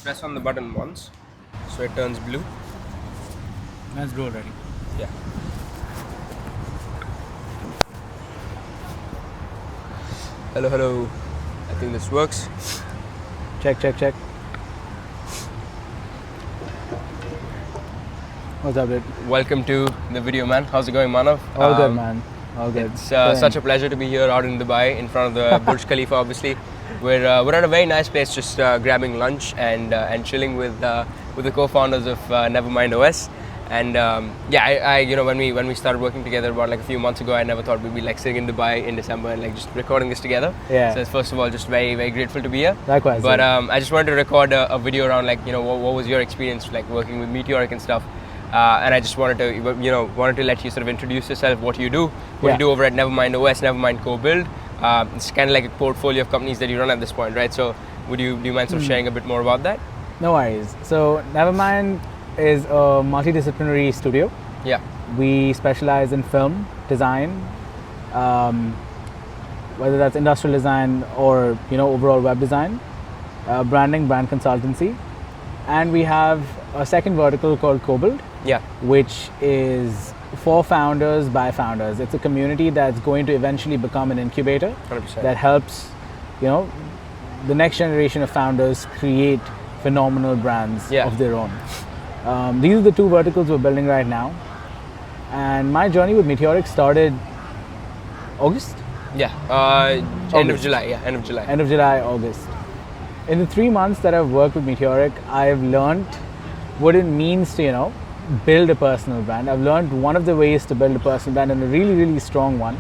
press on the button once, so it turns blue. Let's go already. Yeah. Hello, hello. I think this works. Check. What's up, dude? Welcome to the video, man. How's it going, Manav? All good, man. All good. It's such a pleasure to be here out in Dubai in front of the Burj Khalifa. Obviously, we're at a very nice place, just grabbing lunch and chilling with the co-founders of Nevermind OS. And I when we started working together about like a few months ago, I never thought we'd be like sitting in Dubai in December and like just recording this together. Yeah. So first of all, just very very grateful to be here. Likewise. But yeah. I just wanted to record a video around like what was your experience like working with Meteoric and stuff. And I just wanted to let you sort of introduce yourself, what you do over at Nevermind OS, Nevermind Co-Build. It's kind of like a portfolio of companies that you run at this point, right? So do you mind sort of sharing a bit more about that? No worries. So Nevermind is a multidisciplinary studio. Yeah. We specialize in film design, whether that's industrial design or overall web design, branding, brand consultancy, and we have a second vertical called Co-Build. Yeah. Which is for founders by founders. It's a community that's going to eventually become an incubator 100%. that helps, the next generation of founders create phenomenal brands of their own. These are the two verticals we're building right now. And my journey with Meteoric started August? Yeah. End of July. Yeah. End of July. End of July, August. In the 3 months that I've worked with Meteoric, I've learned what it means to, build a personal brand. I've learned one of the ways to build a personal brand, and a really, really strong one.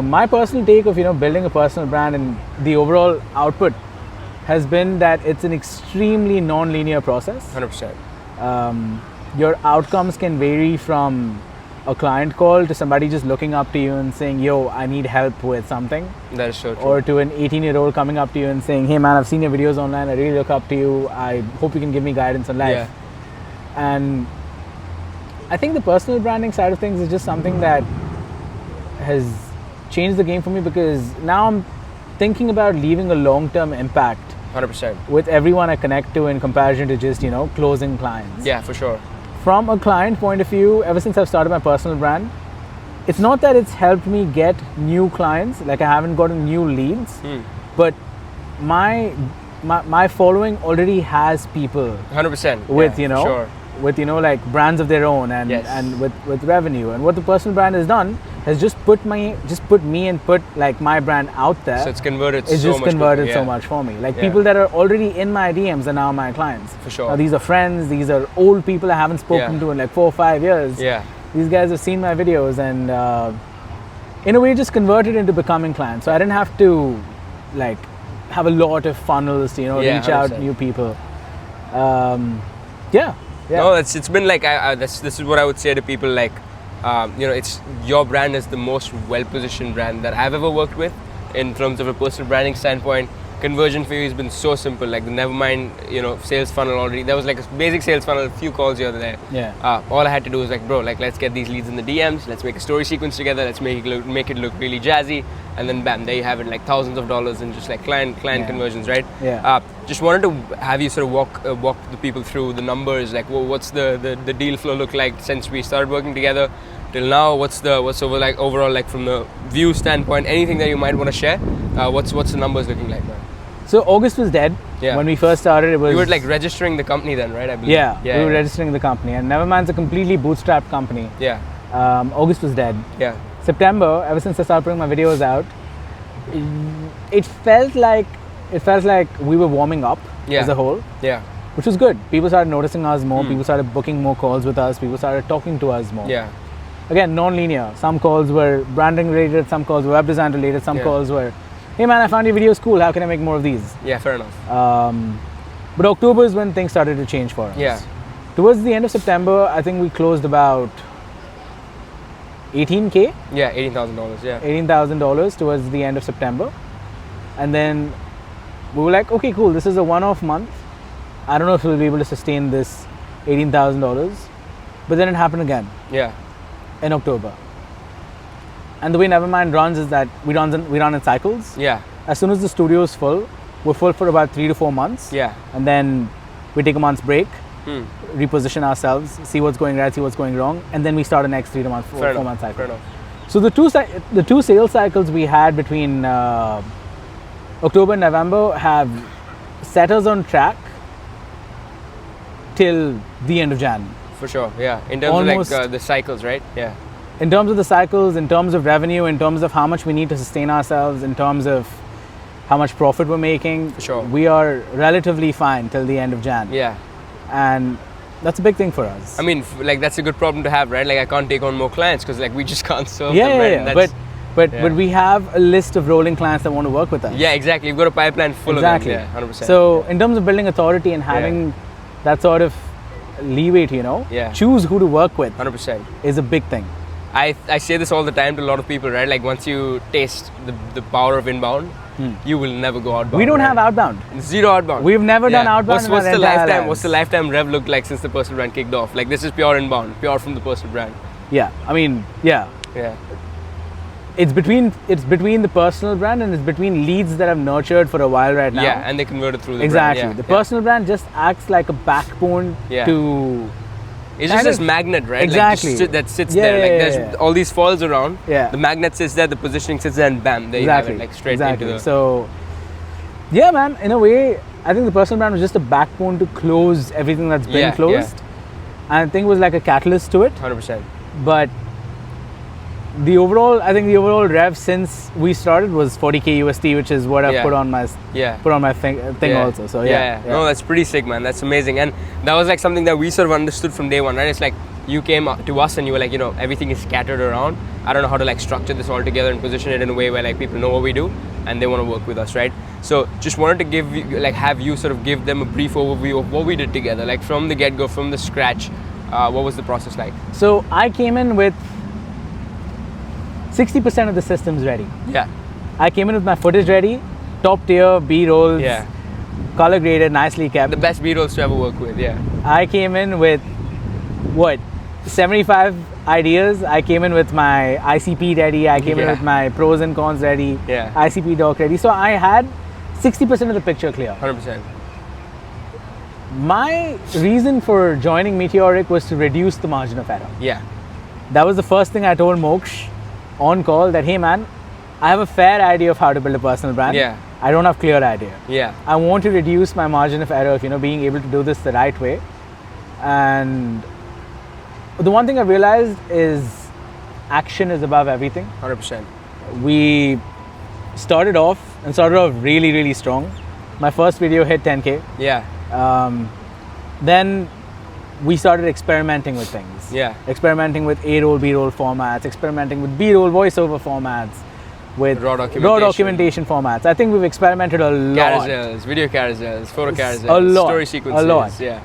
My personal take of, building a personal brand and the overall output has been that it's an extremely non-linear process. 100%. Your outcomes can vary from a client call to somebody just looking up to you and saying, yo, I need help with something. That is so true. Or to an 18-year-old coming up to you and saying, hey man, I've seen your videos online, I really look up to you, I hope you can give me guidance on life. Yeah. And I think the personal branding side of things is just something that has changed the game for me, because now I'm thinking about leaving a long-term impact 100%. with everyone I connect to in comparison to just, closing clients. Yeah, for sure. From a client point of view, ever since I've started my personal brand, it's not that it's helped me get new clients, like I haven't gotten new leads, but my following already has people 100%. with, sure. with like brands of their own and with revenue. And what the personal brand has done has just put me and put like my brand out there. So it's converted It's so just much converted quicker, so much for me. Like people that are already in my DMs are now my clients. For sure. Now these are friends, these are old people I haven't spoken to in like 4 or 5 years. Yeah. These guys have seen my videos and in a way just converted into becoming clients. So I didn't have to like have a lot of funnels to reach 100%. out new people. Yeah. No, it's been like this is what I would say to people, like it's your brand is the most well-positioned brand that I've ever worked with in terms of a personal branding standpoint. Conversion for you has been so simple, like the Nevermind sales funnel already. There was like a basic sales funnel, a few calls here and there. Yeah. All I had to do was like, bro, like let's get these leads in the DMs, let's make a story sequence together, let's make it look really jazzy, and then bam, there you have it, like thousands of dollars in just like client conversions, right? Yeah. Just wanted to have you sort of walk the people through the numbers, like what's the deal flow look like since we started working together till now. What's overall like from the view standpoint, anything that you might want to share? What's the numbers looking like, man? So August was dead. Yeah. When we first started, it was... You were like registering the company then, right? I believe. Yeah, we were registering the company, and Nevermind's a completely bootstrapped company. Yeah. August was dead. Yeah. September, ever since I started putting my videos out, it felt like we were warming up as a whole. Yeah. Which was good. People started noticing us more. People started booking more calls with us. People started talking to us more. Yeah. Again, non-linear. Some calls were branding related. Some calls were web design related. Some calls were, hey man, I found your videos cool. How can I make more of these? Yeah, fair enough. But October is when things started to change for us. Yeah. Towards the end of September, I think we closed about 18K. Yeah, $18,000. Yeah. $18,000 towards the end of September. And then we were like, okay, cool. This is a one-off month. I don't know if we'll be able to sustain this $18,000. But then it happened again. Yeah. In October. And the way Nevermind runs is that we run in cycles. Yeah. As soon as the studio is full, we're full for about 3 to 4 months. Yeah. And then we take a month's break, Hmm. reposition ourselves, see what's going right, see what's going wrong, and then we start a next 3 to month, Fair 4 enough. month cycle. Fair enough. So the two sales cycles we had between October and November have set us on track till the end of Jan. For sure. Yeah. In terms Almost- of like the cycles, right? Yeah. In terms of the cycles, in terms of revenue, in terms of how much we need to sustain ourselves, in terms of how much profit we're making, For sure. we are relatively fine till the end of Jan. Yeah. And that's a big thing for us. I mean, like that's a good problem to have, right? Like I can't take on more clients because like we just can't serve yeah, them, right? yeah, And yeah. that's- But yeah. we have a list of rolling clients that want to work with us. yeah, exactly. We've got a pipeline full Exactly. of them. Yeah, 100%. So in terms of building authority and having that sort of leeway to, Yeah. choose who to work with 100%. is a big thing. I say this all the time to a lot of people, right? Like once you taste the power of inbound, you will never go outbound. We don't right? have outbound. Zero outbound. We've never done outbound What's, in what's our the entire lifetime? lives. What's the lifetime rev look like since the personal brand kicked off? Like this is pure inbound, pure from the personal brand. Yeah, I mean, yeah. Yeah. It's between the personal brand and it's between leads that I've nurtured for a while right now. Yeah, and they converted through the exactly. brand. Yeah, The yeah. personal brand just acts like a backbone Yeah. to. It's just kind this of- magnet, right? Exactly. Like just that sits Yeah, there. yeah, Like yeah, there's yeah. all these foils around. Yeah. The magnet sits there, the positioning sits there, and bam, there Exactly. you have it, like straight exactly. into the. So, yeah, man. In a way, I think the personal brand was just a backbone to close everything that's been Yeah, closed, and I think it was like a catalyst to it. 100%. But the overall rev since we started was 40k USD, which is what I've Yeah. put on my Yeah. thing Yeah. also. So yeah. No, that's pretty sick, man. That's amazing. And that was like something that we sort of understood from day one, right? It's like you came to us and you were like, everything is scattered around. I don't know how to like structure this all together and position it in a way where like people know what we do and they want to work with us, right? So just wanted to give you, like, have you sort of give them a brief overview of what we did together, like from the get-go, from the scratch. What was the process like? So I came in with 60% of the systems ready. Yeah. I came in with my footage ready, top tier B-rolls, Yeah. color graded, nicely kept. The best B-rolls to ever work with. Yeah. I came in with 75 ideas. I came in with my ICP ready. I came in Yeah. with my pros and cons ready. Yeah. ICP doc ready. So I had 60% of the picture clear. 100%. My reason for joining Meteoric was to reduce the margin of error. Yeah. That was the first thing I told Moksh on call, that hey man, I have a fair idea of how to build a personal brand. Yeah. I don't have clear idea. Yeah. I want to reduce my margin of error of being able to do this the right way. And the one thing I realized is action is above everything. 100%. We started off really, really strong. My first video hit 10k. Yeah. Then we started experimenting with things. Yeah. Experimenting with A-roll, B-roll formats, experimenting with B-roll voiceover formats, with Raw documentation. formats. I think we've experimented a lot. Carousels, video carousels, photo carousels, A lot. story sequences. A lot. Yeah.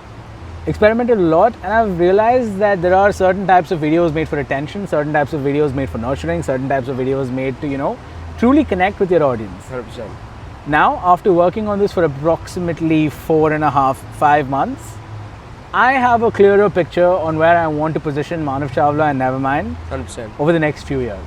Experimented a lot, and I've realized that there are certain types of videos made for attention, certain types of videos made for nurturing, certain types of videos made to, truly connect with your audience. 100%. Now, after working on this for approximately 4.5, 5 months, I have a clearer picture on where I want to position Manav Chawla and Nevermind 100%. over the next few years.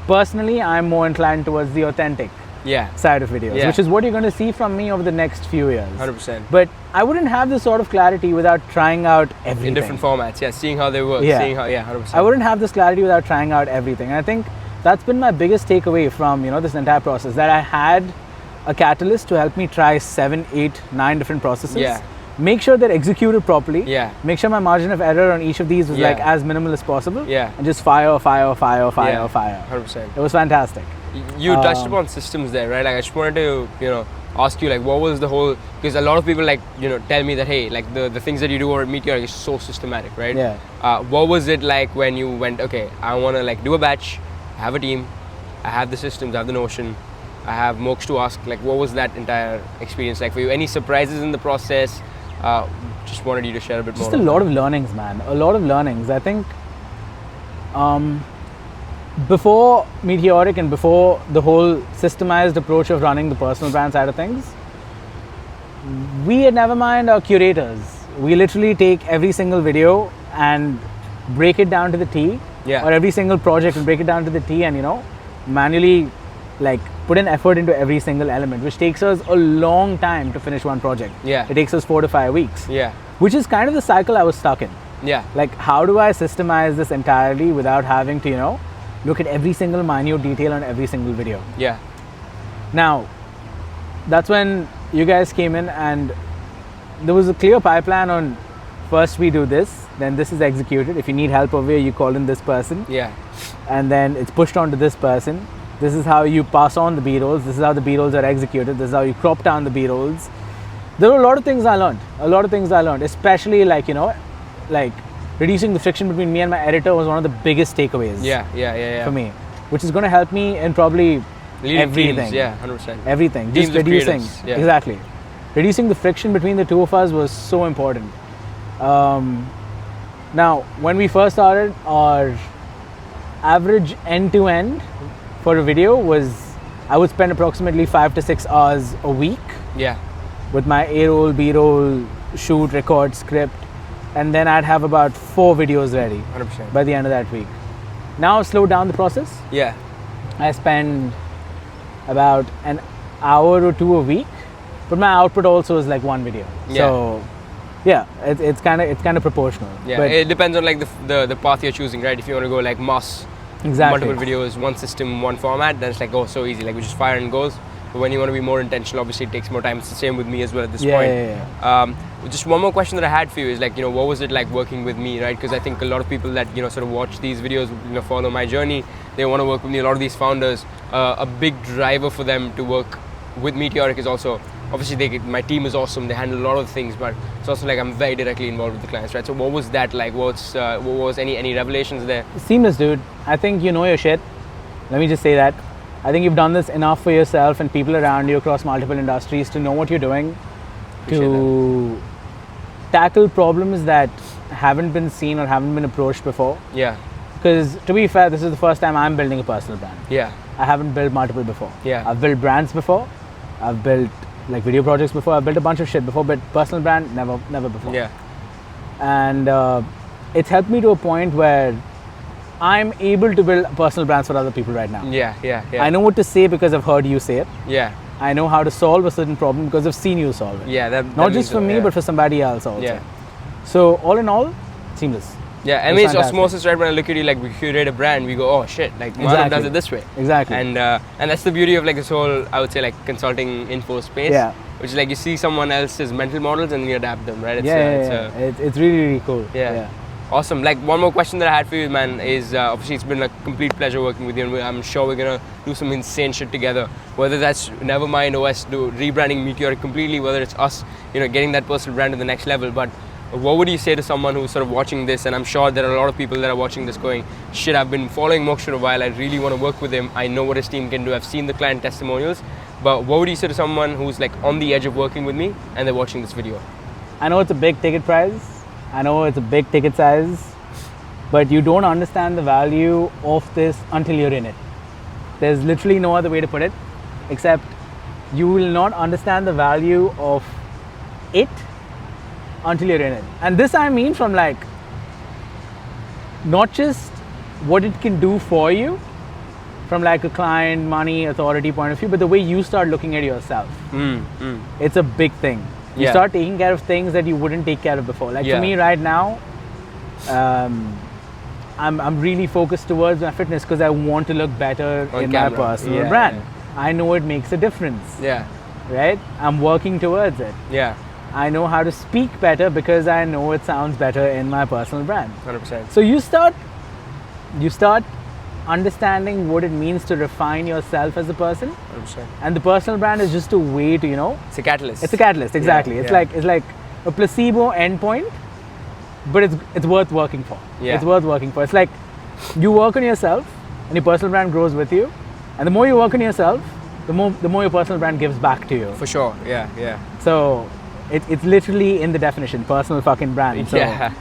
Personally, I'm more inclined towards the authentic Yeah. side of videos, Yeah. which is what you're going to see from me over the next few years. 100%. But I wouldn't have this sort of clarity without trying out everything. In different formats, yeah. Seeing how they work, Yeah. seeing how, 100%. I wouldn't have this clarity without trying out everything. And I think that's been my biggest takeaway from this entire process, that I had a catalyst to help me try 7, 8, 9 different processes. Yeah. Make sure they're executed properly. Yeah. Make sure my margin of error on each of these was Yeah. like as minimal as possible. Yeah. And just fire. Yeah. Fire. 100%. It was fantastic. You touched upon systems there, right? Like I just wanted to, ask you, like, what was the whole? Because a lot of people tell me that hey, like the things that you do over at Meteor is so systematic, right? Yeah. What was it like when you went? Okay, I want to do a batch, I have a team, I have the systems, I have the Notion, I have Moksh to ask. Like, what was that entire experience like for you? Any surprises in the process? Just wanted you to share a bit more. Just a lot of learnings, man. A lot of learnings. I think before Meteoric and before the whole systemized approach of running the personal brand side of things, we at Nevermind are curators. We literally take every single video and break it down to the T. Yeah. Or every single project and break it down to the T and, manually like put in effort into every single element, which takes us a long time to finish one project. Yeah. It takes us 4 to 5 weeks. Yeah. Which is kind of the cycle I was stuck in. Yeah. Like, how do I systemize this entirely without having to, look at every single minute detail on every single video? Yeah. Now, that's when you guys came in, and there was a clear pipeline on first we do this, then this is executed. If you need help over here, you call in this person. Yeah. And then it's pushed on to this person. This is how you pass on the B-rolls. This is how the B-rolls are executed. This is how you crop down the B-rolls. There were a lot of things I learned. Especially like reducing the friction between me and my editor was one of the biggest takeaways. Yeah. For me, which is going to help me in probably Leading everything. Teams, yeah, 100%. Everything. Teams Just of reducing. creatives, yeah. Exactly. Reducing the friction between the two of us was so important. Now, when we first started, our average end-to-end for a video was, I would spend approximately 5 to 6 hours a week Yeah. with my A-roll, B-roll, shoot, record, script, and then I'd have about 4 videos ready 100%. by the end of that week. Now I've slowed down the process. Yeah. I spend about an hour or 2 a week, but my output also is like 1 video. Yeah. So yeah, it's kind of proportional. Yeah. But It depends on like the path you're choosing, right? If you want to go like mass, exactly. multiple videos, one system, one format, then it's like, oh, so easy. Like we just fire and goes. But when you want to be more intentional, obviously it takes more time. It's the same with me as well at this point. Yeah. Just one more question that I had for you is like, what was it like working with me, right? Because I think a lot of people that, sort of watch these videos, follow my journey, they want to work with me. A lot of these founders, a big driver for them to work with Meteoric is also, obviously my team is awesome. They handle a lot of things, but it's also like I'm very directly involved with the clients, right? So what was that like? What was any revelations there? Seamless, dude. I think you know your shit. Let me just say that. I think you've done this enough for yourself and people around you across multiple industries to know what you're doing, to tackle problems that haven't been seen or haven't been approached before. Yeah. Because to be fair, this is the first time I'm building a personal brand. Yeah. I haven't built multiple before. Yeah. I've built brands before. I've built like video projects before. I've built a bunch of shit before, but personal brand, never before. Yeah. And it's helped me to a point where I'm able to build personal brands for other people right now. Yeah. I know what to say because I've heard you say it. Yeah. I know how to solve a certain problem because I've seen you solve it. Yeah. Not just for me, but for somebody else also. Yeah. So all in all, seamless. Yeah, I mean, it's osmosis, right? When I look at you, like we curate a brand, we go, oh shit, like Madhav does it this way. Exactly. And that's the beauty of like this whole, I would say, like consulting info space. Yeah. Which is like you see someone else's mental models and you adapt them, right? It's really cool. Yeah. Awesome. Like one more question that I had for you, man, is obviously it's been a complete pleasure working with you, and I'm sure we're gonna do some insane shit together. Whether that's Nevermind OS, rebranding Meteoric completely, whether it's us, getting that personal brand to the next level. But what would you say to someone who's sort of watching this? And I'm sure there are a lot of people that are watching this going, shit, I've been following Moksha a while. I really want to work with him. I know what his team can do. I've seen the client testimonials. But what would you say to someone who's like on the edge of working with me and they're watching this video? I know it's a big ticket price. I know it's a big ticket size. But you don't understand the value of this until you're in it. There's literally no other way to put it, except you will not understand the value of it until you're in it. And this I mean from like, not just what it can do for you, from like a client, money, authority point of view, but the way you start looking at yourself. It's a big thing. You start taking care of things that you wouldn't take care of before. Like for me right now, I'm really focused towards my fitness because I want to look better in my personal brand. I know it makes a difference. Yeah. Right? I'm working towards it. Yeah. I know how to speak better because I know it sounds better in my personal brand. 100%. So you start understanding what it means to refine yourself as a person. 100%. And the personal brand is just a way to, it's a catalyst. It's a catalyst, exactly. It's like a placebo endpoint, but it's worth working for. Yeah. It's worth working for. It's like you work on yourself and your personal brand grows with you. And the more you work on yourself, the more your personal brand gives back to you. For sure. Yeah. So it's literally in the definition, personal fucking brand. So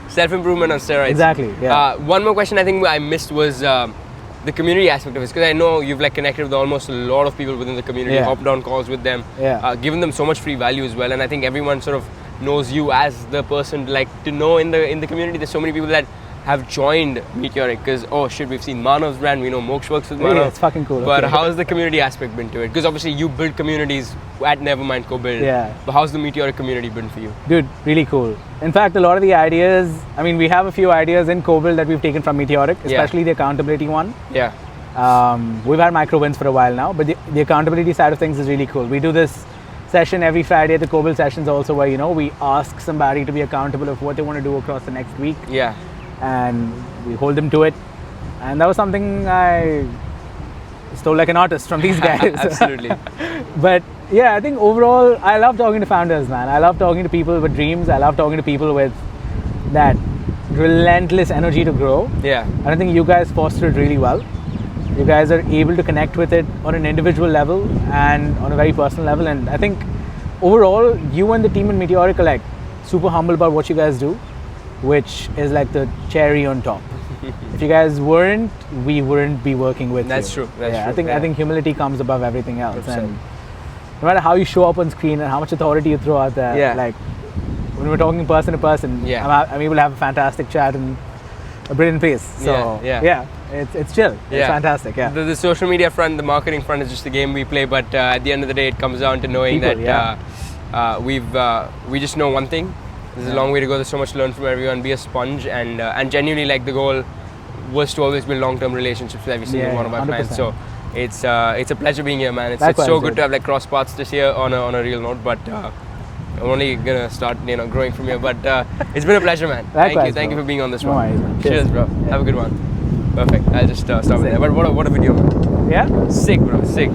Self-improvement on steroids. Exactly. Yeah. One more question I think I missed was the community aspect of it, because I know you've like connected with almost a lot of people within the community, hopped on calls with them, given them so much free value as well, and I think everyone sort of knows you as the person to know in the community. There's so many people that have joined Meteoric? Because oh shit, we've seen Manav's brand, we know Moksh works with Yeah, Manav. it's fucking cool. But okay. how's the community aspect been to it? Because obviously you build communities at Nevermind Co-Build. Yeah. But how's the Meteoric community been for you? Dude, really cool. In fact, a lot of the ideas, I mean, we have a few ideas in Co-Build that we've taken from Meteoric, especially the accountability one. Yeah. We've had micro wins for a while now, but the accountability side of things is really cool. We do this session every Friday at the Co-Build sessions also where, you know, we ask somebody to be accountable of what they want to do across the next week Yeah. and we hold them to it. And that was something I stole like an artist from these guys. Absolutely. But yeah, I think overall, I love talking to founders, man. I love talking to people with dreams. I love talking to people with that relentless energy to grow. Yeah. And I think you guys foster it really well. You guys are able to connect with it on an individual level and on a very personal level. And I think overall, you and the team in Meteoric are like super humble about what you guys do, which is like the cherry on top. If you guys weren't, we wouldn't be working with That's you. true. That's yeah, true. I think humility comes above everything else. 100%. And no matter how you show up on screen and how much authority you throw out there, Yeah. like when we're talking person to person, Yeah. I'm able to have a fantastic chat and a brilliant pace. So Yeah. it's chill. It's Yeah. fantastic. Yeah. The social media front, the marketing front is just the game we play. But at the end of the day, it comes down to knowing People, that we just know one thing. There's a long way to go. There's so much to learn from everyone. Be a sponge and genuinely, like, the goal was to always build long-term relationships with every single Yeah, one of my 100%. clients. So it's a pleasure being here, man. It's Likewise, so good dude. to have like cross paths this year on a real note. But I'm only gonna start growing from here. But it's been a pleasure, man. Likewise, Thank you bro. for being on this No one. worries, man. Cheers, Cheers. bro. Yeah. Have a good one. Perfect. I'll just stop with Sick. there. But what a video, man. Yeah. Sick, bro. Sick.